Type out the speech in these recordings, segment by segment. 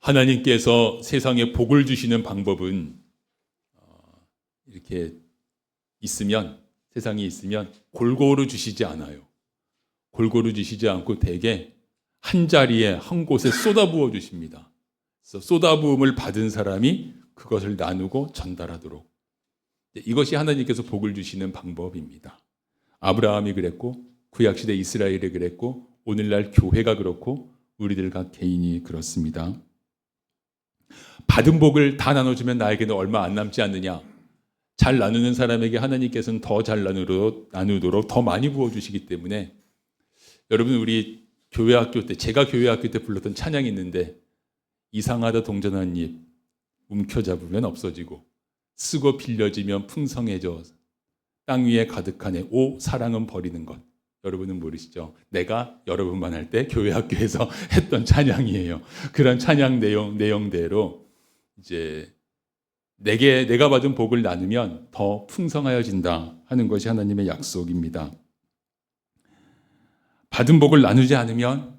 하나님께서 세상에 복을 주시는 방법은 이렇게 세상에 있으면 골고루 주시지 않아요. 골고루 주시지 않고 대개 한 자리에 한 곳에 쏟아부어 주십니다. 그래서 쏟아부음을 받은 사람이 그것을 나누고 전달하도록. 이것이 하나님께서 복을 주시는 방법입니다. 아브라함이 그랬고 구약시대 이스라엘이 그랬고 오늘날 교회가 그렇고 우리들 각 개인이 그렇습니다. 받은 복을 다 나눠주면 나에게는 얼마 안 남지 않느냐. 잘 나누는 사람에게 하나님께서는 더 잘 나누도록 더 많이 부어주시기 때문에 여러분, 우리 교회학교 때, 제가 교회학교 때 불렀던 찬양이 있는데, 이상하다 동전한 입 움켜잡으면 없어지고 쓰고 빌려지면 풍성해져 땅 위에 가득하네 오 사랑은 버리는 것. 여러분은 모르시죠? 내가 여러분만 할 때 교회학교에서 했던 찬양이에요. 그런 찬양 내용대로 이제 내가 받은 복을 나누면 더 풍성하여진다 하는 것이 하나님의 약속입니다. 받은 복을 나누지 않으면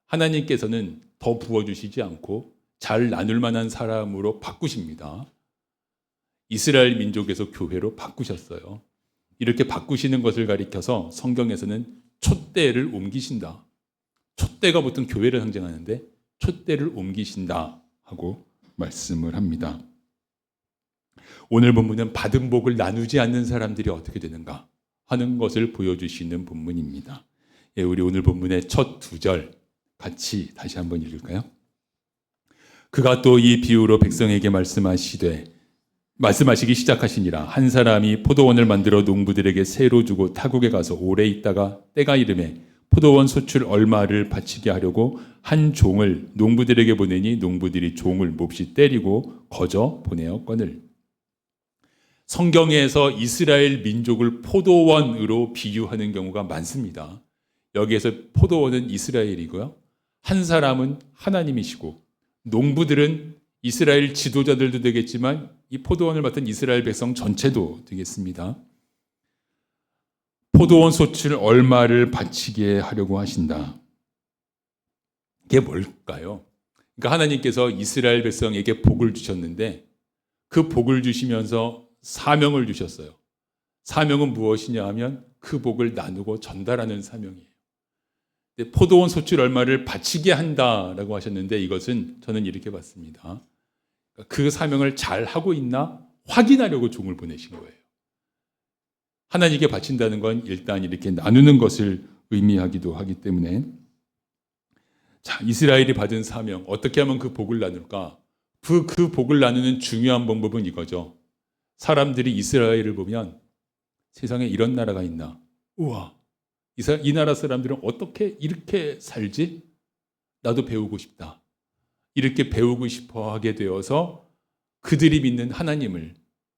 하나님께서는 더 부어주시지 않고 잘 나눌 만한 사람으로 바꾸십니다. 이스라엘 민족에서 교회로 바꾸셨어요. 이렇게 바꾸시는 것을 가리켜서 성경에서는 촛대를 옮기신다. 촛대가 보통 교회를 상징하는데 촛대를 옮기신다 하고 말씀을 합니다. 오늘 본문은 받은 복을 나누지 않는 사람들이 어떻게 되는가 하는 것을 보여주시는 본문입니다. 우리 오늘 본문의 첫 두 절 같이 다시 한번 읽을까요? 그가 또 이 비유로 백성에게 말씀하시기 시작하시니라. 한 사람이 포도원을 만들어 농부들에게 새로 주고 타국에 가서 오래 있다가 때가 이르매 포도원 소출 얼마를 바치게 하려고 한 종을 농부들에게 보내니 농부들이 종을 몹시 때리고 거저 보내었거늘. 성경에서 이스라엘 민족을 포도원으로 비유하는 경우가 많습니다. 여기에서 포도원은 이스라엘이고요. 한 사람은 하나님이시고 농부들은 이스라엘 지도자들도 되겠지만 이 포도원을 맡은 이스라엘 백성 전체도 되겠습니다. 포도원 소출 얼마를 바치게 하려고 하신다. 이게 뭘까요? 그러니까 하나님께서 이스라엘 백성에게 복을 주셨는데 그 복을 주시면서 사명을 주셨어요. 사명은 무엇이냐 하면 그 복을 나누고 전달하는 사명이에요. 포도원 소출 얼마를 바치게 한다라고 하셨는데 이것은 저는 이렇게 봤습니다. 그 사명을 잘 하고 있나 확인하려고 종을 보내신 거예요. 하나님께 바친다는 건 일단 이렇게 나누는 것을 의미하기도 하기 때문에 자, 이스라엘이 받은 사명 어떻게 하면 그 복을 나눌까? 그 복을 나누는 중요한 방법은 이거죠. 사람들이 이스라엘을 보면 세상에 이런 나라가 있나? 우와, 이 나라 사람들은 어떻게 이렇게 살지? 나도 배우고 싶다. 이렇게 배우고 싶어 하게 되어서 그들이 믿는 하나님을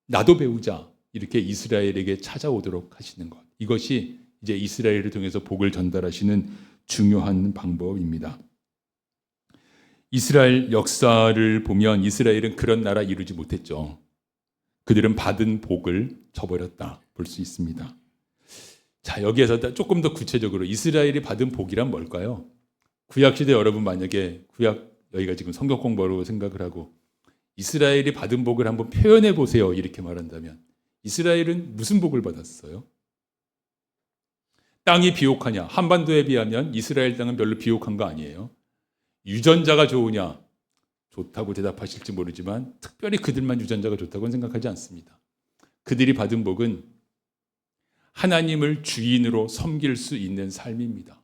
나도 배우자. 이렇게 이스라엘에게 찾아오도록 하시는 것. 이것이 이제 이스라엘을 통해서 복을 전달하시는 중요한 방법입니다. 이스라엘 역사를 보면 이스라엘은 그런 나라 이루지 못했죠. 그들은 받은 복을 저버렸다 볼 수 있습니다. 자, 여기에서 조금 더 구체적으로 이스라엘이 받은 복이란 뭘까요? 구약시대 여러분 만약에 여기가 지금 성경 공부로 생각을 하고 이스라엘이 받은 복을 한번 표현해 보세요. 이렇게 말한다면 이스라엘은 무슨 복을 받았어요? 땅이 비옥하냐? 한반도에 비하면 이스라엘 땅은 별로 비옥한 거 아니에요. 유전자가 좋으냐? 좋다고 대답하실지 모르지만 특별히 그들만 유전자가 좋다고는 생각하지 않습니다. 그들이 받은 복은 하나님을 주인으로 섬길 수 있는 삶입니다.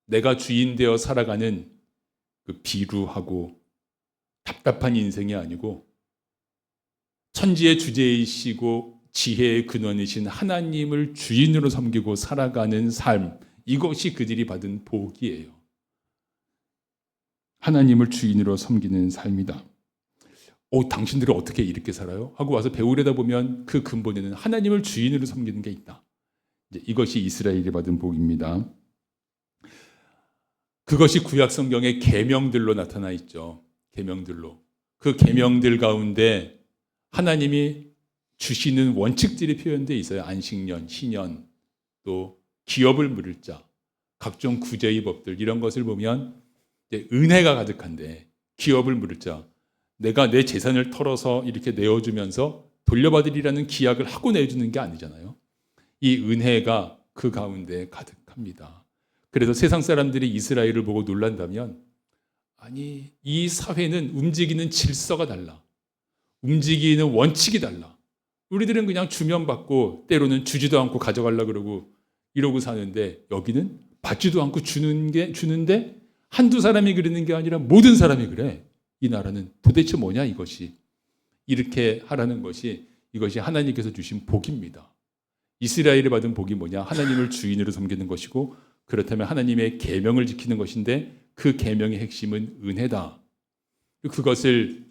내가 주인 되어 살아가는 그 비루하고 답답한 인생이 아니고 천지의 주제이시고 지혜의 근원이신 하나님을 주인으로 섬기고 살아가는 삶, 이것이 그들이 받은 복이에요. 하나님을 주인으로 섬기는 삶이다. 당신들은 어떻게 이렇게 살아요? 하고 와서 배우려다 보면 그 근본에는 하나님을 주인으로 섬기는 게 있다. 이것이 이스라엘이 받은 복입니다. 그것이 구약 성경의 계명들로 나타나 있죠. 계명들로. 그 계명들 가운데 하나님이 주시는 원칙들이 표현되어 있어요. 안식년, 희년, 또 기업을 물을 자, 각종 구제의 법들 이런 것을 보면 이제 은혜가 가득한데 기업을 물을 자 내가 내 재산을 털어서 이렇게 내어주면서 돌려받으리라는 기약을 하고 내주는 게 아니잖아요. 이 은혜가 그 가운데 가득합니다. 그래서 세상 사람들이 이스라엘을 보고 놀란다면 아니 이 사회는 움직이는 질서가 달라. 움직이는 원칙이 달라. 우리들은 그냥 주면 받고 때로는 주지도 않고 가져가려고 그러고 이러고 사는데 여기는 받지도 않고 주는데 한두 사람이 그러는 게 아니라 모든 사람이 그래. 이 나라는 도대체 뭐냐 이것이. 이렇게 하라는 것이 이것이 하나님께서 주신 복입니다. 이스라엘이 받은 복이 뭐냐? 하나님을 주인으로 섬기는 것이고 그렇다면 하나님의 계명을 지키는 것인데 그 계명의 핵심은 은혜다. 그것을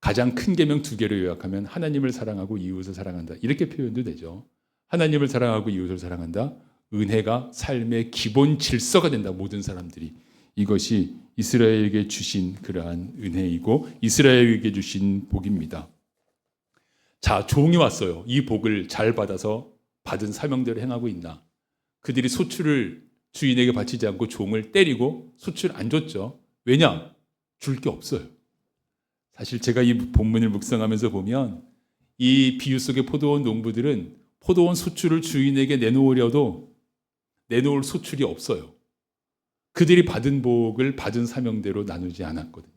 가장 큰 계명 2개로 요약하면 하나님을 사랑하고 이웃을 사랑한다. 이렇게 표현도 되죠. 하나님을 사랑하고 이웃을 사랑한다. 은혜가 삶의 기본 질서가 된다. 모든 사람들이. 이것이 이스라엘에게 주신 그러한 은혜이고 이스라엘에게 주신 복입니다. 자, 종이 왔어요. 이 복을 잘 받아서 받은 사명대로 행하고 있나? 그들이 소출을 주인에게 바치지 않고 종을 때리고 소출 안 줬죠. 왜냐? 줄 게 없어요. 사실 제가 이 본문을 묵상하면서 보면 이 비유 속의 포도원 농부들은 포도원 소출을 주인에게 내놓으려도 내놓을 소출이 없어요. 그들이 받은 복을 받은 사명대로 나누지 않았거든요.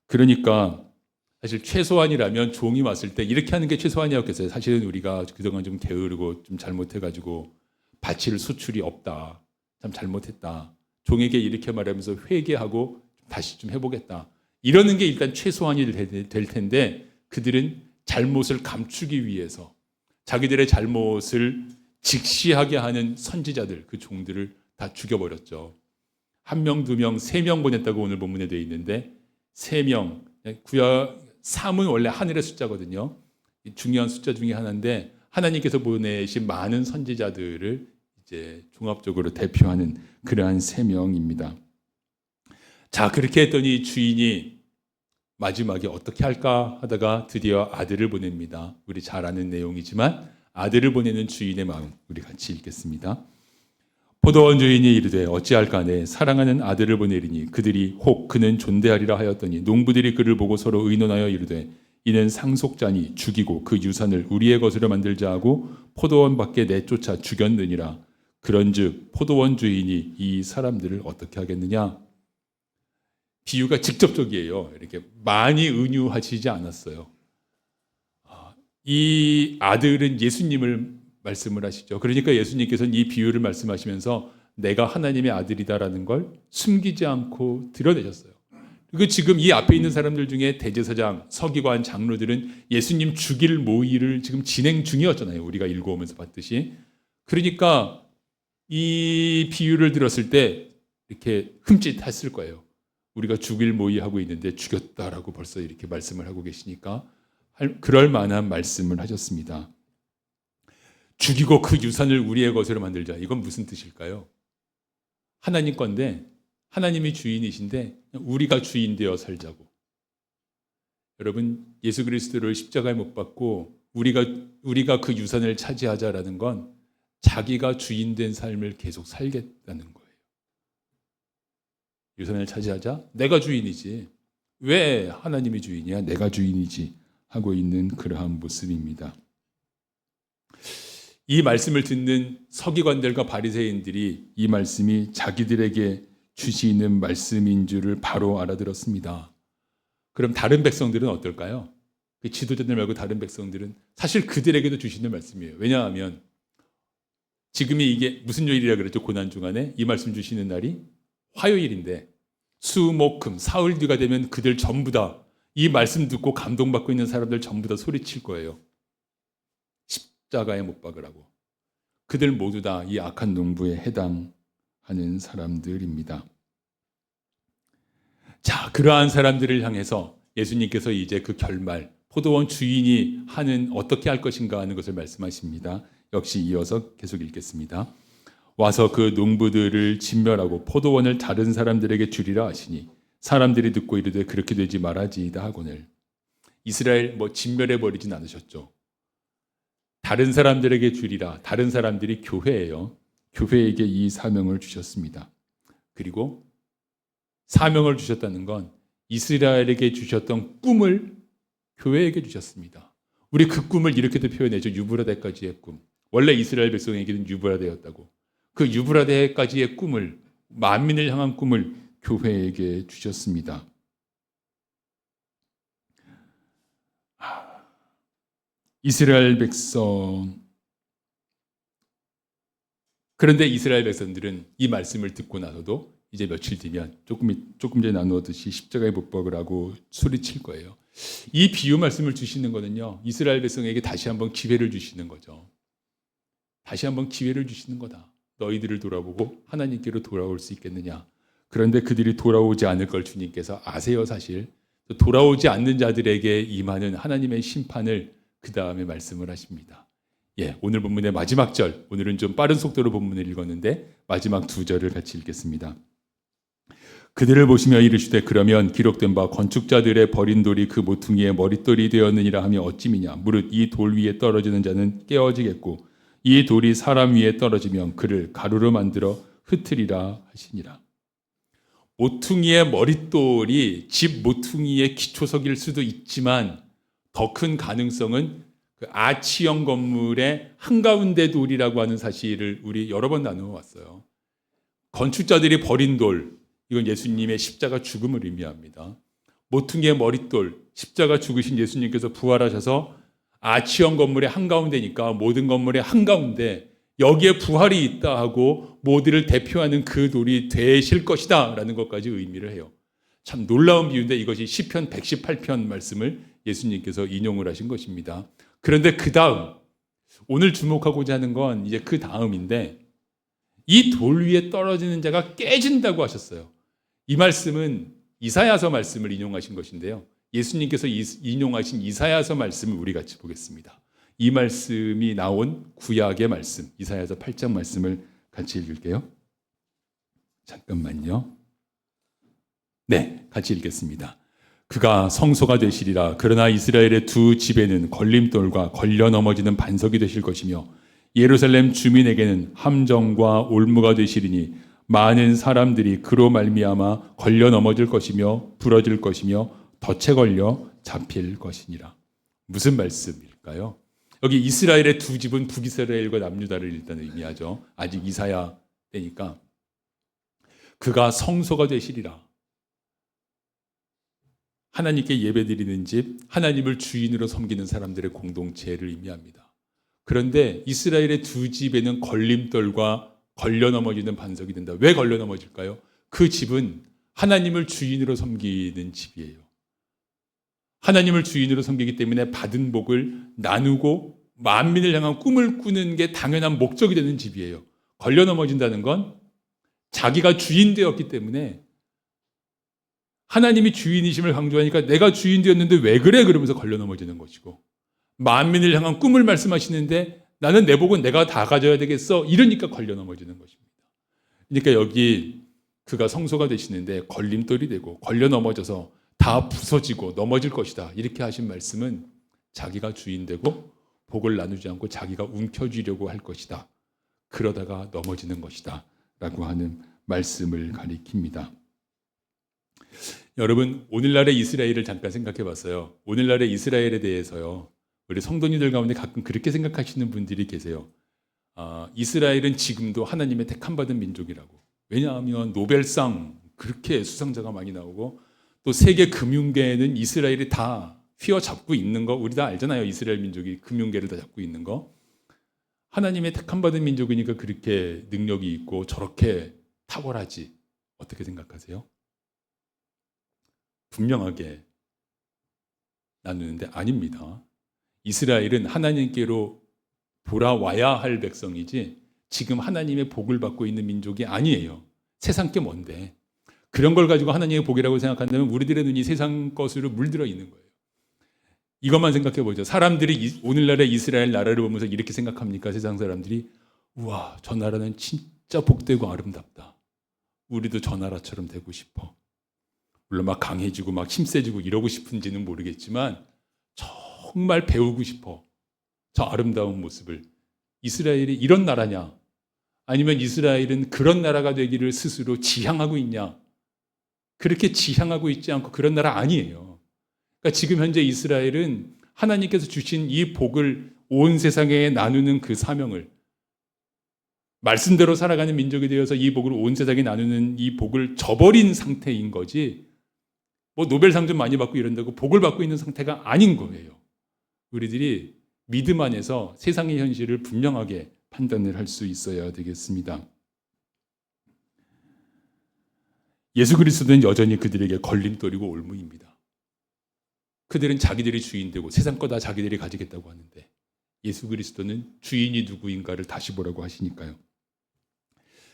그러니까 사실 최소한이라면 종이 왔을 때 이렇게 하는 게 최소한이었겠어요. 사실은 우리가 그동안 좀 게으르고 좀 잘못해가지고 바칠 소출이 없다. 참 잘못했다. 종에게 이렇게 말하면서 회개하고 다시 좀 해보겠다. 이러는 게 일단 최소한이 될 텐데 그들은 잘못을 감추기 위해서 자기들의 잘못을 직시하게 하는 선지자들, 그 종들을 다 죽여버렸죠. 1명, 2명, 3명 보냈다고 오늘 본문에 되어 있는데 3명, 구약 3은 원래 하늘의 숫자거든요. 중요한 숫자 중에 하나인데 하나님께서 보내신 많은 선지자들을 이제 종합적으로 대표하는 그러한 3명입니다. 자, 그렇게 했더니 주인이 마지막에 어떻게 할까 하다가 드디어 아들을 보냅니다. 우리 잘 아는 내용이지만 아들을 보내는 주인의 마음 우리 같이 읽겠습니다. 포도원 주인이 이르되 어찌할까 내 사랑하는 아들을 보내리니 그들이 혹 그는 존대하리라 하였더니 농부들이 그를 보고 서로 의논하여 이르되 이는 상속자니 죽이고 그 유산을 우리의 것으로 만들자 하고 포도원 밖에 내쫓아 죽였느니라. 그런즉 포도원 주인이 이 사람들을 어떻게 하겠느냐? 비유가 직접적이에요. 이렇게 많이 은유하시지 않았어요. 이 아들은 예수님을 말씀을 하시죠. 그러니까 예수님께서는 이 비유를 말씀하시면서 내가 하나님의 아들이다라는 걸 숨기지 않고 드러내셨어요. 그리고 지금 이 앞에 있는 사람들 중에 대제사장, 서기관, 장로들은 예수님 죽일 모의를 지금 진행 중이었잖아요. 우리가 읽어오면서 봤듯이. 그러니까 이 비유를 들었을 때 이렇게 흠칫했을 거예요. 우리가 죽일 모의하고 있는데 죽였다라고 벌써 이렇게 말씀을 하고 계시니까 그럴 만한 말씀을 하셨습니다. 죽이고 그 유산을 우리의 것으로 만들자. 이건 무슨 뜻일까요? 하나님 건데 하나님이 주인이신데 우리가 주인 되어 살자고. 여러분 예수 그리스도를 십자가에 못 박고 우리가 그 유산을 차지하자라는 건 자기가 주인 된 삶을 계속 살겠다는 거예요. 유산을 차지하자? 내가 주인이지. 왜 하나님이 주인이야? 내가 주인이지. 하고 있는 그러한 모습입니다. 이 말씀을 듣는 서기관들과 바리새인들이 이 말씀이 자기들에게 주시는 말씀인 줄을 바로 알아들었습니다. 그럼 다른 백성들은 어떨까요? 지도자들 말고 다른 백성들은 사실 그들에게도 주시는 말씀이에요. 왜냐하면 지금이 이게 무슨 요일이라 그랬죠? 고난 주간에 이 말씀 주시는 날이 화요일인데 수, 목, 금, 사흘 뒤가 되면 그들 전부 다 이 말씀 듣고 감동받고 있는 사람들 전부 다 소리칠 거예요. 십자가에 못 박으라고. 그들 모두 다 이 악한 농부에 해당하는 사람들입니다. 자, 그러한 사람들을 향해서 예수님께서 이제 그 결말, 포도원 주인이 하는 어떻게 할 것인가 하는 것을 말씀하십니다. 역시 이어서 계속 읽겠습니다. 와서 그 농부들을 진멸하고 포도원을 다른 사람들에게 주리라 하시니 사람들이 듣고 이르되 그렇게 되지 말아지이다 하거늘. 이스라엘 진멸해 버리진 않으셨죠. 다른 사람들에게 주리라. 다른 사람들이 교회예요. 교회에게 이 사명을 주셨습니다. 그리고 사명을 주셨다는 건 이스라엘에게 주셨던 꿈을 교회에게 주셨습니다. 우리 그 꿈을 이렇게도 표현해죠. 유브라데까지의 꿈. 원래 이스라엘 백성에게는 유브라데였다고. 그 유브라데까지의 꿈을, 만민을 향한 꿈을 교회에게 주셨습니다. 이스라엘 백성, 그런데 이스라엘 백성들은 이 말씀을 듣고 나서도 이제 며칠 뒤면 조금 전에 나누었듯이 십자가의 못박을 하고 소리칠 거예요. 이 비유 말씀을 주시는 거는요, 이스라엘 백성에게 다시 한번 기회를 주시는 거죠. 다시 한번 기회를 주시는 거다. 너희들을 돌아보고 하나님께로 돌아올 수 있겠느냐. 그런데 그들이 돌아오지 않을 걸 주님께서 아세요. 사실 돌아오지 않는 자들에게 임하는 하나님의 심판을 그 다음에 말씀을 하십니다. 오늘 본문의 마지막 절, 오늘은 좀 빠른 속도로 본문을 읽었는데 마지막 두 절을 같이 읽겠습니다. 그들을 보시며 이르시되 그러면 기록된 바 건축자들의 버린 돌이 그 모퉁이의 머릿돌이 되었느니라 하며 어찌미냐. 무릇 이 돌 위에 떨어지는 자는 깨어지겠고 이 돌이 사람 위에 떨어지면 그를 가루로 만들어 흩으리라 하시니라. 모퉁이의 머릿돌이 집 모퉁이의 기초석일 수도 있지만 더 큰 가능성은 그 아치형 건물의 한가운데 돌이라고 하는 사실을 우리 여러 번 나누어 왔어요. 건축자들이 버린 돌, 이건 예수님의 십자가 죽음을 의미합니다. 모퉁이의 머릿돌, 십자가 죽으신 예수님께서 부활하셔서 아치형 건물의 한가운데니까 모든 건물의 한가운데 여기에 부활이 있다 하고 모두를 대표하는 그 돌이 되실 것이다 라는 것까지 의미를 해요. 참 놀라운 비유인데 이것이 시편 118편 말씀을 예수님께서 인용을 하신 것입니다. 그런데 그 다음, 오늘 주목하고자 하는 건 이제 그 다음인데 이 돌 위에 떨어지는 자가 깨진다고 하셨어요. 이 말씀은 이사야서 말씀을 인용하신 것인데요. 예수님께서 인용하신 이사야서 말씀을 우리 같이 보겠습니다. 이 말씀이 나온 구약의 말씀, 이사야서 8장 말씀을 같이 읽을게요. 잠깐만요. 네, 같이 읽겠습니다. 그가 성소가 되시리라. 그러나 이스라엘의 두 집에는 걸림돌과 걸려 넘어지는 반석이 되실 것이며 예루살렘 주민에게는 함정과 올무가 되시리니 많은 사람들이 그로 말미암아 걸려 넘어질 것이며 부러질 것이며 덫에 걸려 잡힐 것이니라. 무슨 말씀일까요? 여기 이스라엘의 두 집은 북이스라엘과 남유다를 일단 의미하죠. 아직 이사야 때니까. 그가 성소가 되시리라. 하나님께 예배드리는 집, 하나님을 주인으로 섬기는 사람들의 공동체를 의미합니다. 그런데 이스라엘의 두 집에는 걸림돌과 걸려 넘어지는 반석이 된다. 왜 걸려 넘어질까요? 그 집은 하나님을 주인으로 섬기는 집이에요. 하나님을 주인으로 섬기기 때문에 받은 복을 나누고 만민을 향한 꿈을 꾸는 게 당연한 목적이 되는 집이에요. 걸려 넘어진다는 건 자기가 주인 되었기 때문에 하나님이 주인이심을 강조하니까 내가 주인 되었는데 왜 그래? 그러면서 걸려 넘어지는 것이고, 만민을 향한 꿈을 말씀하시는데 나는 내 복은 내가 다 가져야 되겠어? 이러니까 걸려 넘어지는 것입니다. 그러니까 여기 그가 성소가 되시는데 걸림돌이 되고 걸려 넘어져서 다 부서지고 넘어질 것이다. 이렇게 하신 말씀은 자기가 주인 되고 복을 나누지 않고 자기가 움켜쥐려고 할 것이다. 그러다가 넘어지는 것이다. 라고 하는 말씀을 가리킵니다. 여러분, 오늘날의 이스라엘을 잠깐 생각해 봤어요. 오늘날의 이스라엘에 대해서요, 우리 성도님들 가운데 가끔 그렇게 생각하시는 분들이 계세요. 이스라엘은 지금도 하나님의 택함받은 민족이라고. 왜냐하면 노벨상 그렇게 수상자가 많이 나오고 또 세계 금융계에는 이스라엘이 다 휘어잡고 있는 거 우리 다 알잖아요. 이스라엘 민족이 금융계를 다 잡고 있는 거. 하나님의 택함받은 민족이니까 그렇게 능력이 있고 저렇게 탁월하지. 어떻게 생각하세요? 분명하게 나누는데 아닙니다. 이스라엘은 하나님께로 돌아와야 할 백성이지 지금 하나님의 복을 받고 있는 민족이 아니에요. 세상 게 뭔데. 그런 걸 가지고 하나님의 복이라고 생각한다면 우리들의 눈이 세상 것으로 물들어 있는 거예요. 이것만 생각해 보죠. 사람들이 오늘날의 이스라엘 나라를 보면서 이렇게 생각합니까? 세상 사람들이 우와, 저 나라는 진짜 복되고 아름답다. 우리도 저 나라처럼 되고 싶어. 물론 막 강해지고 막 힘세지고 이러고 싶은지는 모르겠지만 정말 배우고 싶어. 저 아름다운 모습을. 이스라엘이 이런 나라냐? 아니면 이스라엘은 그런 나라가 되기를 스스로 지향하고 있냐? 그렇게 지향하고 있지 않고 그런 나라 아니에요. 그러니까 지금 현재 이스라엘은 하나님께서 주신 이 복을 온 세상에 나누는 그 사명을, 말씀대로 살아가는 민족이 되어서 이 복을 온 세상에 나누는 이 복을 저버린 상태인 거지, 뭐 노벨상 좀 많이 받고 이런다고 복을 받고 있는 상태가 아닌 거예요. 우리들이 믿음 안에서 세상의 현실을 분명하게 판단을 할 수 있어야 되겠습니다. 예수 그리스도는 여전히 그들에게 걸림돌이고 올무입니다. 그들은 자기들이 주인 되고 세상 거 다 자기들이 가지겠다고 하는데 예수 그리스도는 주인이 누구인가를 다시 보라고 하시니까요.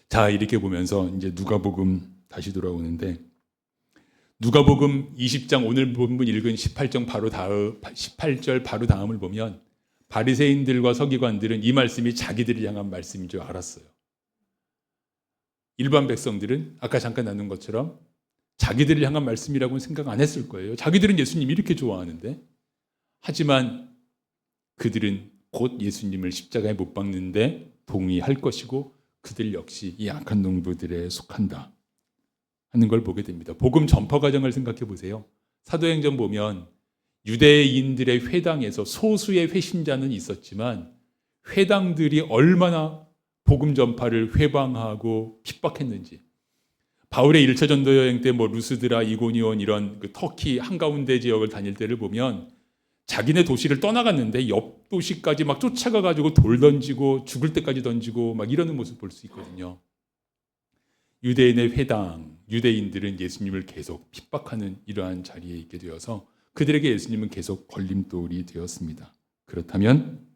자, 이렇게 보면서 이제 누가복음 다시 돌아오는데, 누가복음 20장 오늘 본문 읽은 18절 바로 다음을 보면 바리새인들과 서기관들은 이 말씀이 자기들을 향한 말씀인 줄 알았어요. 일반 백성들은 아까 잠깐 나눈 것처럼 자기들을 향한 말씀이라고는 생각 안 했을 거예요. 자기들은 예수님 이렇게 좋아하는데. 하지만 그들은 곧 예수님을 십자가에 못 박는데 동의할 것이고 그들 역시 이 악한 농부들에 속한다 하는 걸 보게 됩니다. 복음 전파 과정을 생각해 보세요. 사도행전 보면 유대인들의 회당에서 소수의 회심자는 있었지만 회당들이 얼마나 복음 전파를 회방하고 핍박했는지. 바울의 1차 전도 여행 때 뭐 루스드라, 이고니온 이런 그 터키 한가운데 지역을 다닐 때를 보면 자기네 도시를 떠나갔는데 옆 도시까지 막 쫓아가 가지고 돌 던지고 죽을 때까지 던지고 막 이러는 모습 볼 수 있거든요. 유대인의 회당, 유대인들은 예수님을 계속 핍박하는 이러한 자리에 있게 되어서 그들에게 예수님은 계속 걸림돌이 되었습니다. 그렇다면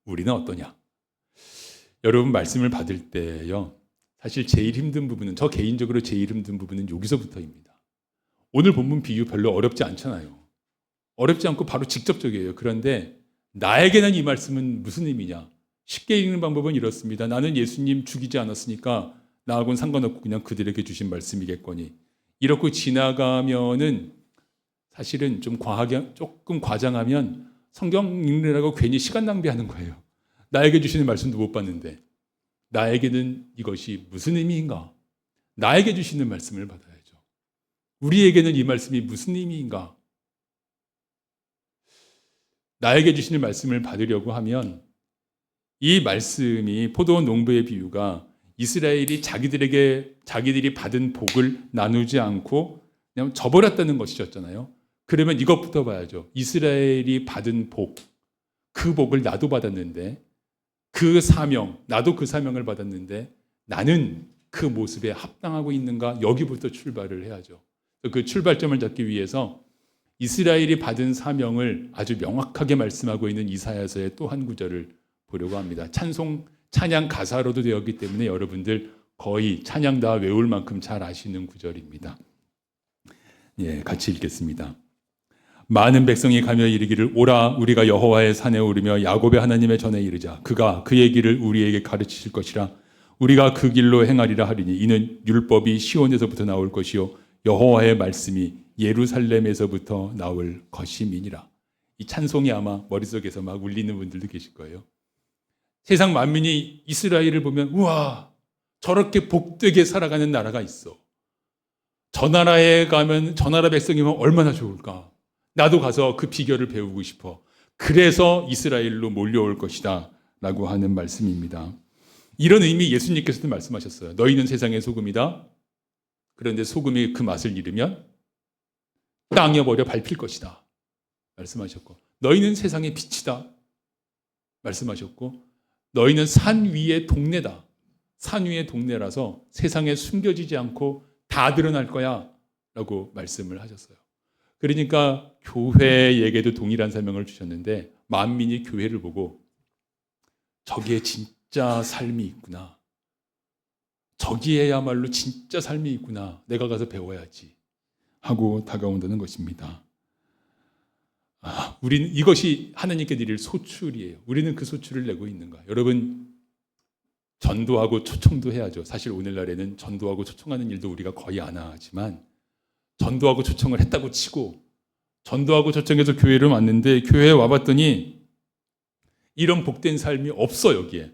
우리는 어떠냐? 여러분 말씀을 받을 때요, 사실 제일 힘든 부분은, 저 개인적으로 제일 힘든 부분은 여기서부터입니다. 오늘 본문 비유 별로 어렵지 않잖아요. 어렵지 않고 바로 직접적이에요. 그런데 나에게는 이 말씀은 무슨 의미냐? 쉽게 읽는 방법은 이렇습니다. 나는 예수님 죽이지 않았으니까 나하고는 상관없고 그냥 그들에게 주신 말씀이겠거니. 이렇게 지나가면은 사실은 좀 과하게, 조금 과장하면 성경 읽느라고 괜히 시간 낭비하는 거예요. 나에게 주시는 말씀도 못 받는데 나에게는 이것이 무슨 의미인가? 나에게 주시는 말씀을 받아야죠. 우리에게는 이 말씀이 무슨 의미인가? 나에게 주시는 말씀을 받으려고 하면 이 말씀이 포도원 농부의 비유가 이스라엘이 자기들이 받은 복을 나누지 않고 그냥 저버렸다는 것이었잖아요. 그러면 이것부터 봐야죠. 이스라엘이 받은 복, 그 복을 나도 받았는데, 그 사명, 나도 그 사명을 받았는데 나는 그 모습에 합당하고 있는가? 여기부터 출발을 해야죠. 그 출발점을 잡기 위해서 이스라엘이 받은 사명을 아주 명확하게 말씀하고 있는 이사야서의 또 한 구절을 보려고 합니다. 찬양 가사로도 되었기 때문에 여러분들 거의 찬양 다 외울 만큼 잘 아시는 구절입니다. 예, 같이 읽겠습니다. 많은 백성이 가며 이르기를 오라 우리가 여호와의 산에 오르며 야곱의 하나님의 전에 이르자. 그가 그의 길을 우리에게 가르치실 것이라. 우리가 그 길로 행하리라 하리니 이는 율법이 시온에서부터 나올 것이요 여호와의 말씀이 예루살렘에서부터 나올 것임이니라. 이 찬송이 아마 머릿속에서 막 울리는 분들도 계실 거예요. 세상 만민이 이스라엘을 보면 우와, 저렇게 복되게 살아가는 나라가 있어. 저 나라에 가면, 저 나라 백성이면 얼마나 좋을까. 나도 가서 그 비결을 배우고 싶어. 그래서 이스라엘로 몰려올 것이다 라고 하는 말씀입니다. 이런 의미 예수님께서도 말씀하셨어요. 너희는 세상의 소금이다. 그런데 소금이 그 맛을 잃으면 땅에 버려 밟힐 것이다 말씀하셨고, 너희는 세상의 빛이다 말씀하셨고, 너희는 산 위의 동네다. 산 위의 동네라서 세상에 숨겨지지 않고 다 드러날 거야 라고 말씀을 하셨어요. 그러니까 교회에게도 동일한 사명을 주셨는데 만민이 교회를 보고 저기에 진짜 삶이 있구나. 저기에야말로 진짜 삶이 있구나. 내가 가서 배워야지 하고 다가온다는 것입니다. 우리는 이것이 하나님께 드릴 소출이에요. 우리는 그 소출을 내고 있는가? 여러분, 전도하고 초청도 해야죠. 사실 오늘날에는 전도하고 초청하는 일도 우리가 거의 안 하지만, 전도하고 초청을 했다고 치고 전도하고 초청해서 교회를 왔는데 교회에 와봤더니 이런 복된 삶이 없어. 여기에.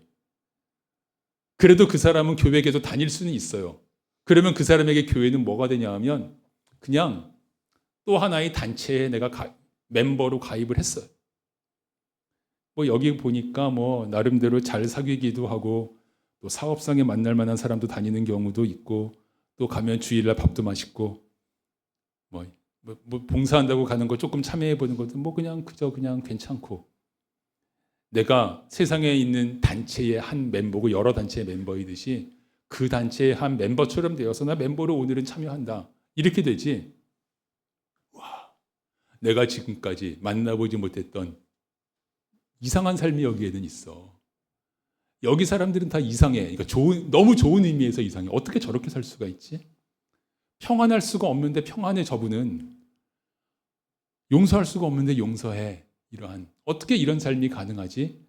그래도 그 사람은 교회에 계속 다닐 수는 있어요. 그러면 그 사람에게 교회는 뭐가 되냐 하면 그냥 또 하나의 단체에 내가 멤버로 가입을 했어요. 뭐 여기 보니까 뭐 나름대로 잘 사귀기도 하고 또 사업상에 만날 만한 사람도 다니는 경우도 있고 또 가면 주일날 밥도 맛있고 뭐 봉사한다고 가는 거 조금 참여해 보는 것도 뭐 그냥 그저 그냥 괜찮고 내가 세상에 있는 단체의 한 멤버고 여러 단체의 멤버이듯이 그 단체의 한 멤버처럼 되어서 나 멤버로 오늘은 참여한다. 이렇게 되지. 와, 내가 지금까지 만나보지 못했던 이상한 삶이 여기에는 있어. 여기 사람들은 다 이상해. 그러니까 너무 좋은 의미에서 이상해. 어떻게 저렇게 살 수가 있지? 평안할 수가 없는데 평안해 저분은. 용서할 수가 없는데 용서해. 이러한 어떻게 이런 삶이 가능하지?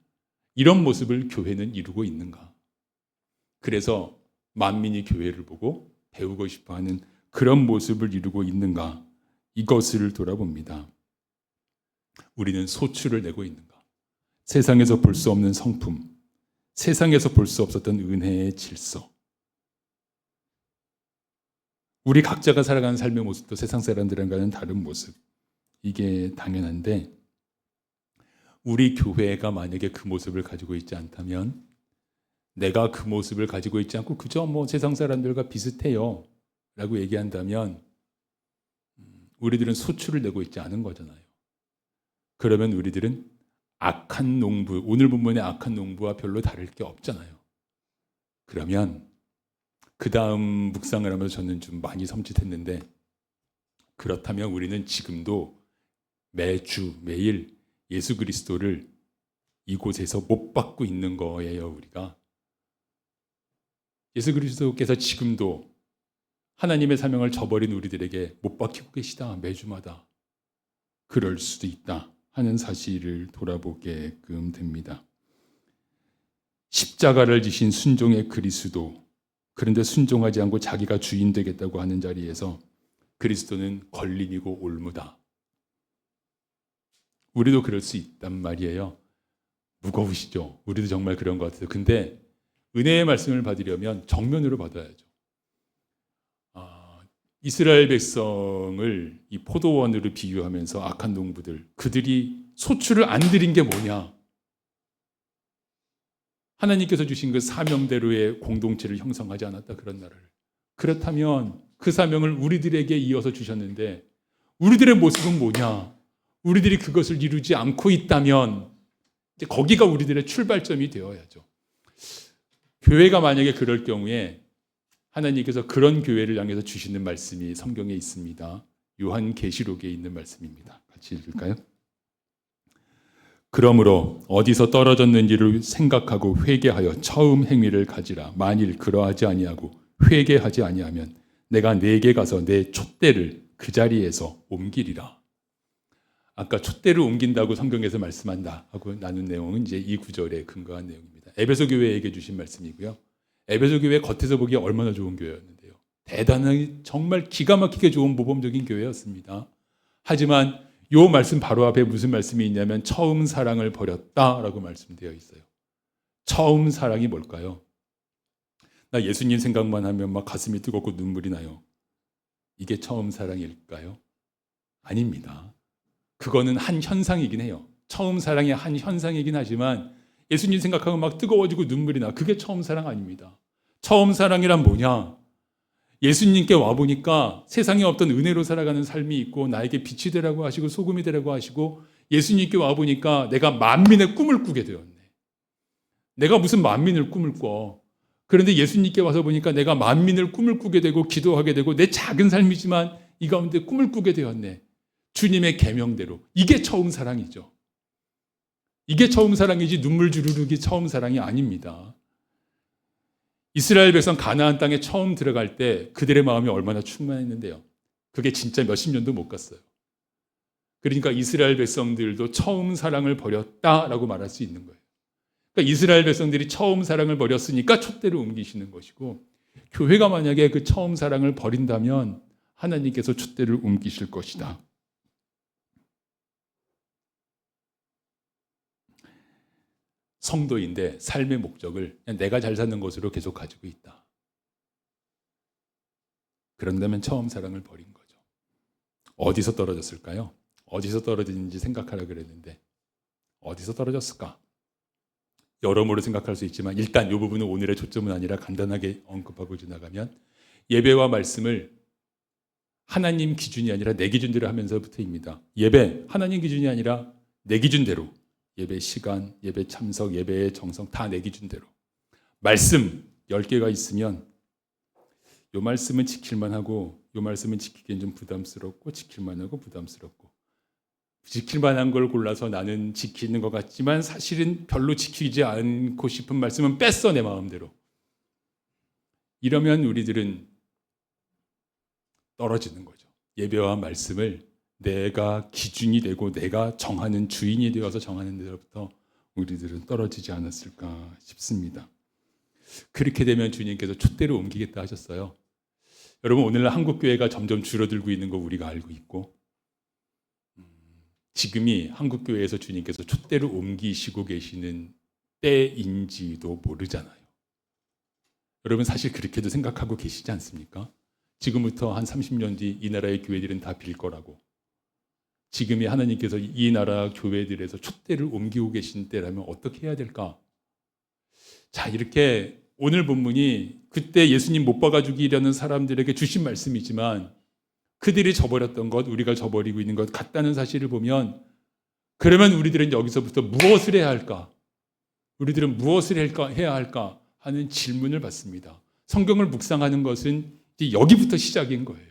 이런 모습을 교회는 이루고 있는가? 그래서 만민이 교회를 보고 배우고 싶어하는 그런 모습을 이루고 있는가? 이것을 돌아봅니다. 우리는 소출을 내고 있는가? 세상에서 볼 수 없는 성품, 세상에서 볼 수 없었던 은혜의 질서. 우리 각자가 살아가는 삶의 모습도 세상 사람들과는 다른 모습. 이게 당연한데 우리 교회가 만약에 그 모습을 가지고 있지 않다면 내가 그 모습을 가지고 있지 않고 그저 뭐 세상 사람들과 비슷해요 라고 얘기한다면 우리들은 소출을 내고 있지 않은 거잖아요. 그러면 우리들은 악한 농부, 오늘 본문의 악한 농부와 별로 다를 게 없잖아요. 그러면 그 다음 묵상을 하면서 저는 좀 많이 섬찟했는데 그렇다면 우리는 지금도 매주 매일 예수 그리스도를 이곳에서 못 받고 있는 거예요. 우리가 예수 그리스도께서 지금도 하나님의 사명을 저버린 우리들에게 못 박히고 계시다. 매주마다 그럴 수도 있다 하는 사실을 돌아보게끔 됩니다. 십자가를 지신 순종의 그리스도, 그런데 순종하지 않고 자기가 주인 되겠다고 하는 자리에서 그리스도는 걸림이고 올무다. 우리도 그럴 수 있단 말이에요. 무거우시죠? 우리도 정말 그런 것 같아요. 근데 은혜의 말씀을 받으려면 정면으로 받아야죠. 이스라엘 백성을 이 포도원으로 비유하면서 악한 농부들, 그들이 소출을 안 드린 게 뭐냐? 하나님께서 주신 그 사명대로의 공동체를 형성하지 않았다, 그런 나라를. 그렇다면 그 사명을 우리들에게 이어서 주셨는데 우리들의 모습은 뭐냐? 우리들이 그것을 이루지 않고 있다면 이제 거기가 우리들의 출발점이 되어야죠. 교회가 만약에 그럴 경우에 하나님께서 그런 교회를 향해서 주시는 말씀이 성경에 있습니다. 요한계시록에 있는 말씀입니다. 같이 읽을까요? 그러므로 어디서 떨어졌는지를 생각하고 회개하여 처음 행위를 가지라. 만일 그러하지 아니하고 회개하지 아니하면 내가 네게 가서 내 촛대를 그 자리에서 옮기리라. 아까 촛대를 옮긴다고 성경에서 말씀한다 하고 나눈 내용은 이제 이 구절에 근거한 내용입니다. 에베소 교회에게 주신 말씀이고요. 에베소 교회 겉에서 보기에 얼마나 좋은 교회였는데요. 대단하게 정말 기가 막히게 좋은 모범적인 교회였습니다. 하지만 이 말씀 바로 앞에 무슨 말씀이 있냐면 처음 사랑을 버렸다라고 말씀되어 있어요. 처음 사랑이 뭘까요? 나 예수님 생각만 하면 막 가슴이 뜨겁고 눈물이 나요. 이게 처음 사랑일까요? 아닙니다. 그거는 한 현상이긴 해요. 처음 사랑의 한 현상이긴 하지만 예수님 생각하면 막 뜨거워지고 눈물이 나. 그게 처음 사랑 아닙니다. 처음 사랑이란 뭐냐? 예수님께 와보니까 세상에 없던 은혜로 살아가는 삶이 있고 나에게 빛이 되라고 하시고 소금이 되라고 하시고 예수님께 와보니까 내가 만민의 꿈을 꾸게 되었네. 내가 무슨 만민을 꿈을 꿔. 그런데 예수님께 와서 보니까 내가 만민을 꿈을 꾸게 되고 기도하게 되고 내 작은 삶이지만 이 가운데 꿈을 꾸게 되었네. 주님의 계명대로. 이게 처음 사랑이죠. 이게 처음 사랑이지 눈물 주르륵이 처음 사랑이 아닙니다. 이스라엘 백성 가나안 땅에 처음 들어갈 때 그들의 마음이 얼마나 충만했는데요. 그게 진짜 몇십 년도 못 갔어요. 그러니까 이스라엘 백성들도 처음 사랑을 버렸다라고 말할 수 있는 거예요. 그러니까 이스라엘 백성들이 처음 사랑을 버렸으니까 촛대를 옮기시는 것이고 교회가 만약에 그 처음 사랑을 버린다면 하나님께서 촛대를 옮기실 것이다. 성도인데 삶의 목적을 그냥 내가 잘 사는 것으로 계속 가지고 있다. 그런다면 처음 사랑을 버린 거죠. 어디서 떨어졌을까요? 어디서 떨어졌는지 생각하라 그랬는데 어디서 떨어졌을까? 여러모로 생각할 수 있지만 일단 이 부분은 오늘의 초점은 아니라 간단하게 언급하고 지나가면 예배와 말씀을 하나님 기준이 아니라 내 기준대로 하면서부터입니다. 예배 하나님 기준이 아니라 내 기준대로 예배 시간, 예배 참석, 예배의 정성 다 내 기준대로 말씀 10개가 있으면 이 말씀은 지킬만 하고 이 말씀은 지키기엔 좀 부담스럽고 지킬만 하고 부담스럽고 지킬 만한 걸 골라서 나는 지키는 것 같지만 사실은 별로 지키지 않고 싶은 말씀은 뺐어 내 마음대로. 이러면 우리들은 떨어지는 거죠. 예배와 말씀을 내가 기준이 되고 내가 정하는 주인이 되어서 정하는 데로부터 우리들은 떨어지지 않았을까 싶습니다. 그렇게 되면 주님께서 촛대를 옮기겠다 하셨어요. 여러분 오늘날 한국교회가 점점 줄어들고 있는 거 우리가 알고 있고 지금이 한국교회에서 주님께서 촛대를 옮기시고 계시는 때인지도 모르잖아요. 여러분 사실 그렇게도 생각하고 계시지 않습니까? 지금부터 한 30년 뒤 이 나라의 교회들은 다 빌 거라고. 지금이 하나님께서 이 나라 교회들에서 촛대를 옮기고 계신 때라면 어떻게 해야 될까? 자, 이렇게 오늘 본문이 그때 예수님 못 박아 죽이려는 사람들에게 주신 말씀이지만 그들이 저버렸던 것, 우리가 저버리고 있는 것 같다는 사실을 보면 그러면 우리들은 여기서부터 무엇을 해야 할까? 우리들은 무엇을 해야 할까? 하는 질문을 받습니다. 성경을 묵상하는 것은 여기부터 시작인 거예요.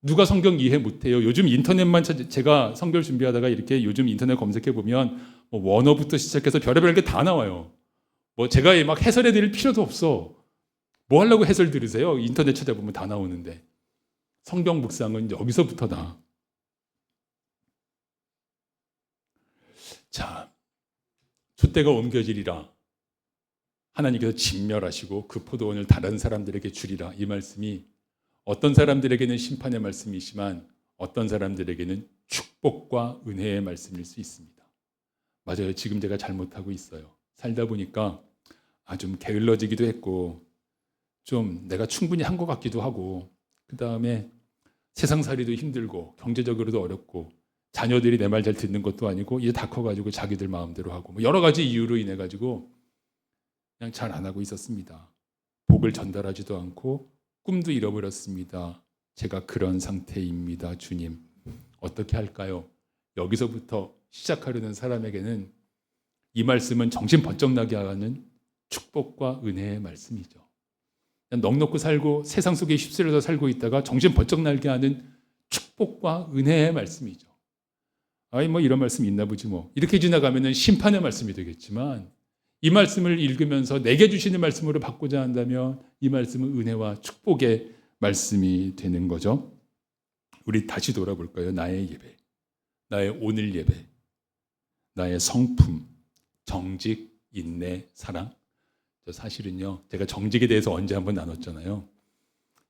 누가 성경 이해 못해요? 요즘 인터넷만 제가 성경 준비하다가 이렇게 요즘 인터넷 검색해 보면 뭐 원어부터 시작해서 별의별 게 다 나와요. 뭐 제가 막 해설해 드릴 필요도 없어. 뭐 하려고 해설 들으세요? 인터넷 찾아보면 다 나오는데. 성경 묵상은 여기서부터다. 자, 촛대가 옮겨지리라. 하나님께서 진멸하시고 그 포도원을 다른 사람들에게 주리라. 이 말씀이 어떤 사람들에게는 심판의 말씀이지만 어떤 사람들에게는 축복과 은혜의 말씀일 수 있습니다. 맞아요. 지금 제가 잘못하고 있어요. 살다 보니까 좀 게을러지기도 했고 좀 내가 충분히 한 것 같기도 하고 그 다음에 세상살이도 힘들고 경제적으로도 어렵고 자녀들이 내 말 잘 듣는 것도 아니고 이제 다 커가지고 자기들 마음대로 하고 뭐 여러 가지 이유로 인해 가지고 그냥 잘 안 하고 있었습니다. 복을 전달하지도 않고 꿈도 잃어버렸습니다. 제가 그런 상태입니다. 주님 어떻게 할까요? 여기서부터 시작하려는 사람에게는 이 말씀은 정신 번쩍 나게 하는 축복과 은혜의 말씀이죠. 넉넉고 살고 세상 속에 휩쓸려서 살고 있다가 정신 번쩍 나게 하는 축복과 은혜의 말씀이죠. 뭐 이런 말씀이 있나 보지 뭐. 이렇게 지나가면은 심판의 말씀이 되겠지만 이 말씀을 읽으면서 내게 주시는 말씀으로 바꾸자 한다면 이 말씀은 은혜와 축복의 말씀이 되는 거죠. 우리 다시 돌아볼까요? 나의 예배, 나의 오늘 예배, 나의 성품, 정직, 인내, 사랑. 사실은요, 제가 정직에 대해서 언제 한번 나눴잖아요.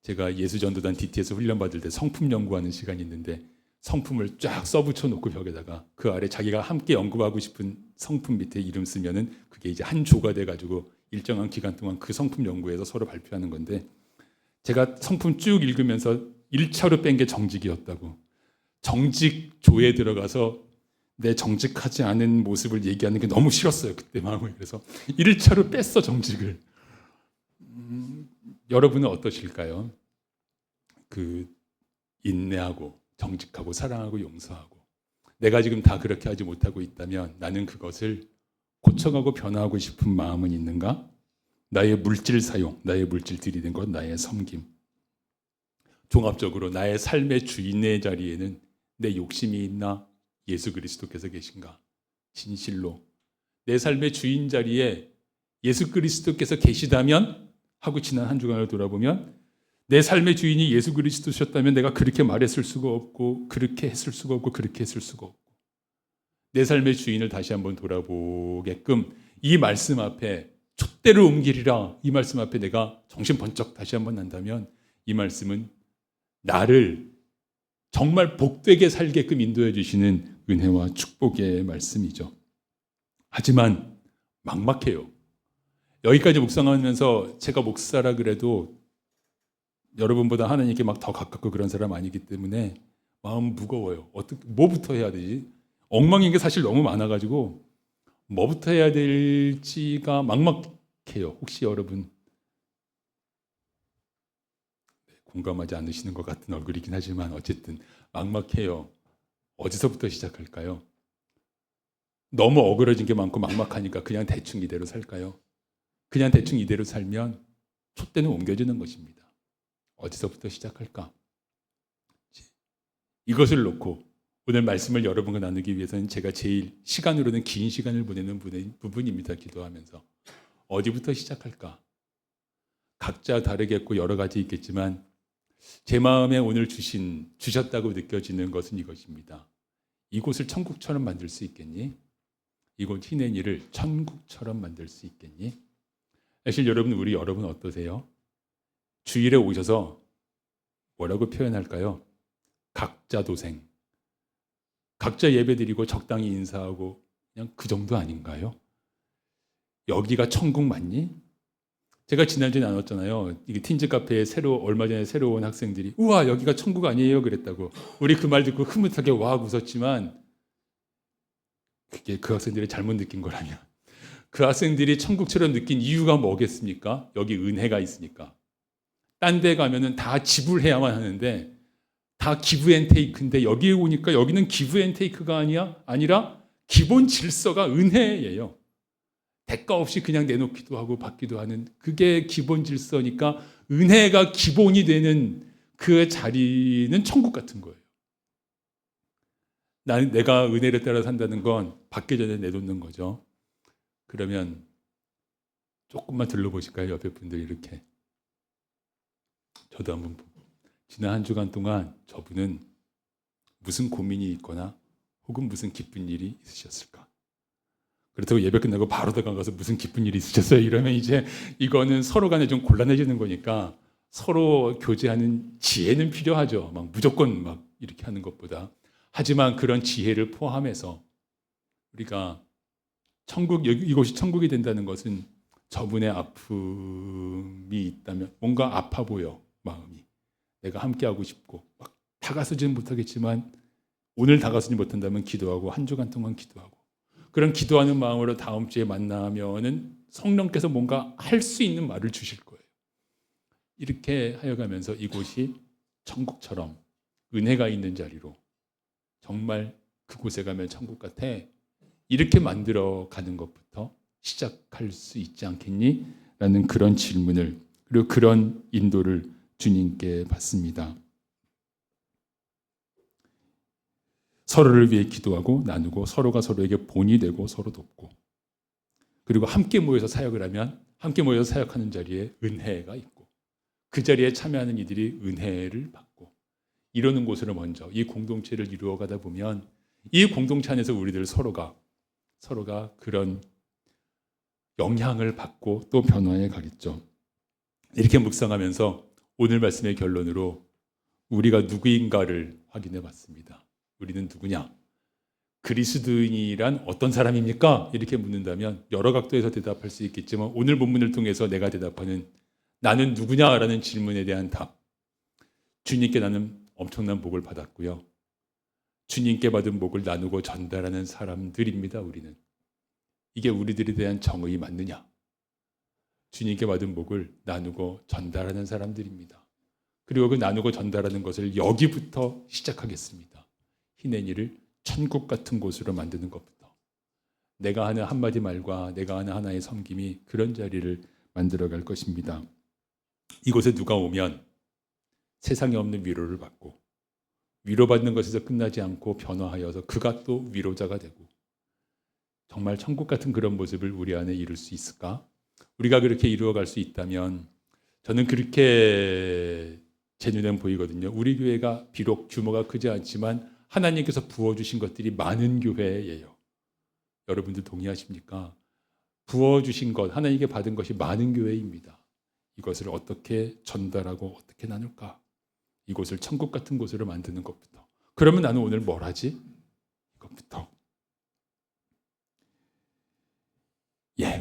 제가 예수전도단 DT에서 훈련받을 때 성품 연구하는 시간이 있는데 성품을 쫙 써붙여 놓고 벽에다가 그 아래 자기가 함께 연구하고 싶은 성품 밑에 이름 쓰면은 그게 이제 한 조가 돼가지고 일정한 기간 동안 그 성품 연구에서 서로 발표하는 건데 제가 성품 쭉 읽으면서 1차로 뺀 게 정직이었다고. 정직 조에 들어가서 내 정직하지 않은 모습을 얘기하는 게 너무 싫었어요. 그때 마음을. 그래서 1차로 뺐어 정직을. 여러분은 어떠실까요? 그 인내하고 정직하고 사랑하고 용서하고 내가 지금 다 그렇게 하지 못하고 있다면 나는 그것을 고쳐가고 변화하고 싶은 마음은 있는가? 나의 물질 사용, 나의 물질 들이는 것, 나의 섬김. 종합적으로 나의 삶의 주인의 자리에는 내 욕심이 있나? 예수 그리스도께서 계신가? 진실로 내 삶의 주인 자리에 예수 그리스도께서 계시다면 하고 지난 한 주간을 돌아보면 내 삶의 주인이 예수 그리스도셨다면 내가 그렇게 말했을 수가 없고 그렇게 했을 수가 없고 그렇게 했을 수가 없고 내 삶의 주인을 다시 한번 돌아보게끔 이 말씀 앞에 촛대를 옮기리라 이 말씀 앞에 내가 정신 번쩍 다시 한번 난다면 이 말씀은 나를 정말 복되게 살게끔 인도해 주시는 은혜와 축복의 말씀이죠. 하지만 막막해요. 여기까지 묵상하면서 제가 목사라 그래도 여러분보다 하나님께 막 더 가깝고 그런 사람 아니기 때문에 마음 무거워요. 어떻게 뭐부터 해야 되지? 엉망인 게 사실 너무 많아가지고 뭐부터 해야 될지가 막막해요. 혹시 여러분 공감하지 않으시는 것 같은 얼굴이긴 하지만 어쨌든 막막해요. 어디서부터 시작할까요? 너무 어그러진 게 많고 막막하니까 그냥 대충 이대로 살까요? 그냥 대충 이대로 살면 촛대는 옮겨지는 것입니다. 어디서부터 시작할까? 이것을 놓고 오늘 말씀을 여러분과 나누기 위해서는 제가 제일 시간으로는 긴 시간을 보내는 부분입니다. 기도하면서. 어디부터 시작할까? 각자 다르겠고 여러 가지 있겠지만 제 마음에 오늘 주셨다고 느껴지는 것은 이것입니다. 이곳을 천국처럼 만들 수 있겠니? 이곳 히네니를 천국처럼 만들 수 있겠니? 사실 우리 여러분 어떠세요? 주일에 오셔서 뭐라고 표현할까요? 각자 도생. 각자 예배드리고 적당히 인사하고 그냥 그 정도 아닌가요? 여기가 천국 맞니? 제가 지난주에 나눴잖아요. 이게 틴즈 카페에 얼마 전에 새로 온 학생들이 우와 여기가 천국 아니에요 그랬다고. 우리 그 말 듣고 흐뭇하게 와 웃었지만 그게 그 학생들이 잘못 느낀 거라면 그 학생들이 천국처럼 느낀 이유가 뭐겠습니까? 여기 은혜가 있으니까. 딴 데 가면은 다 지불해야만 하는데 다 기브 앤 테이크인데 여기에 오니까 여기는 기브 앤 테이크가 아니라 기본 질서가 은혜예요. 대가 없이 그냥 내놓기도 하고 받기도 하는 그게 기본 질서니까 은혜가 기본이 되는 그 자리는 천국 같은 거예요. 내가 은혜를 따라 산다는 건 받기 전에 내놓는 거죠. 그러면 조금만 들러보실까요? 옆에 분들이 이렇게. 저도 한번 보고. 지난 한 주간 동안 저분은 무슨 고민이 있거나 혹은 무슨 기쁜 일이 있으셨을까? 그렇다고 예배 끝나고 바로 다가가서 무슨 기쁜 일이 있으셨어요? 이러면 이제 이거는 서로 간에 좀 곤란해지는 거니까 서로 교제하는 지혜는 필요하죠. 막 무조건 막 이렇게 하는 것보다. 하지만 그런 지혜를 포함해서 우리가 이곳이 천국이 된다는 것은 저분의 아픔이 있다면 뭔가 아파 보여 마음이. 내가 함께하고 싶고 막 다가서지는 못하겠지만 오늘 다가서지 못한다면 기도하고 한 주간 동안 기도하고 그런 기도하는 마음으로 다음 주에 만나면은 성령께서 뭔가 할 수 있는 말을 주실 거예요. 이렇게 하여가면서 이곳이 천국처럼 은혜가 있는 자리로 정말 그곳에 가면 천국 같아. 이렇게 만들어 가는 것부터 시작할 수 있지 않겠니? 라는 그런 질문을 그리고 그런 인도를 주님께 받습니다. 서로를 위해 기도하고 나누고 서로가 서로에게 본이 되고 서로 돕고 그리고 함께 모여서 사역을 하면 함께 모여서 사역하는 자리에 은혜가 있고 그 자리에 참여하는 이들이 은혜를 받고 이러는 곳으로 먼저 이 공동체를 이루어가다 보면 이 공동체 안에서 우리들 서로가 그런 영향을 받고 또 변화해 가겠죠. 이렇게 묵상하면서 오늘 말씀의 결론으로 우리가 누구인가를 확인해 봤습니다. 우리는 누구냐? 그리스도인이란 어떤 사람입니까? 이렇게 묻는다면 여러 각도에서 대답할 수 있겠지만 오늘 본문을 통해서 내가 대답하는 나는 누구냐라는 질문에 대한 답. 주님께 나는 엄청난 복을 받았고요. 주님께 받은 복을 나누고 전달하는 사람들입니다. 우리는. 이게 우리들에 대한 정의 맞느냐? 주님께 받은 복을 나누고 전달하는 사람들입니다. 그리고 그 나누고 전달하는 것을 여기부터 시작하겠습니다. 히네니를 천국 같은 곳으로 만드는 것부터. 내가 하는 한마디 말과 내가 하는 하나의 섬김이 그런 자리를 만들어갈 것입니다. 이곳에 누가 오면 세상에 없는 위로를 받고 위로받는 것에서 끝나지 않고 변화하여서 그가 또 위로자가 되고 정말 천국 같은 그런 모습을 우리 안에 이룰 수 있을까? 우리가 그렇게 이루어갈 수 있다면 저는 그렇게 제 눈엔 보이거든요. 우리 교회가 비록 규모가 크지 않지만 하나님께서 부어주신 것들이 많은 교회예요. 여러분들 동의하십니까? 부어주신 것, 하나님께 받은 것이 많은 교회입니다. 이것을 어떻게 전달하고 어떻게 나눌까? 이곳을 천국 같은 곳으로 만드는 것부터. 그러면 나는 오늘 뭘 하지? 이것부터.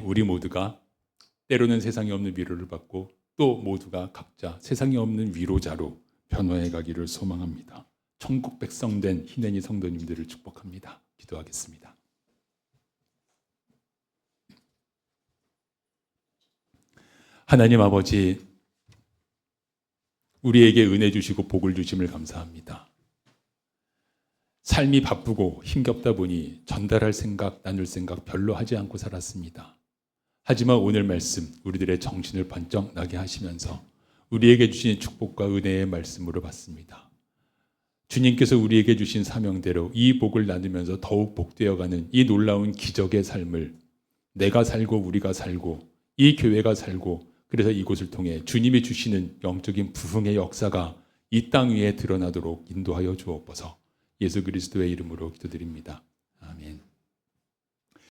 우리 모두가 때로는 세상에 없는 위로를 받고 또 모두가 각자 세상에 없는 위로자로 변화해 가기를 소망합니다. 천국 백성된 희내니 성도님들을 축복합니다. 기도하겠습니다. 하나님 아버지, 우리에게 은혜 주시고 복을 주심을 감사합니다. 삶이 바쁘고 힘겹다 보니 전달할 생각, 나눌 생각 별로 하지 않고 살았습니다. 하지만 오늘 말씀 우리들의 정신을 번쩍 나게 하시면서 우리에게 주신 축복과 은혜의 말씀으로 받습니다. 주님께서 우리에게 주신 사명대로 이 복을 나누면서 더욱 복되어가는 이 놀라운 기적의 삶을 내가 살고 우리가 살고 이 교회가 살고 그래서 이곳을 통해 주님이 주시는 영적인 부흥의 역사가 이 땅 위에 드러나도록 인도하여 주옵소서. 예수 그리스도의 이름으로 기도드립니다. 아멘.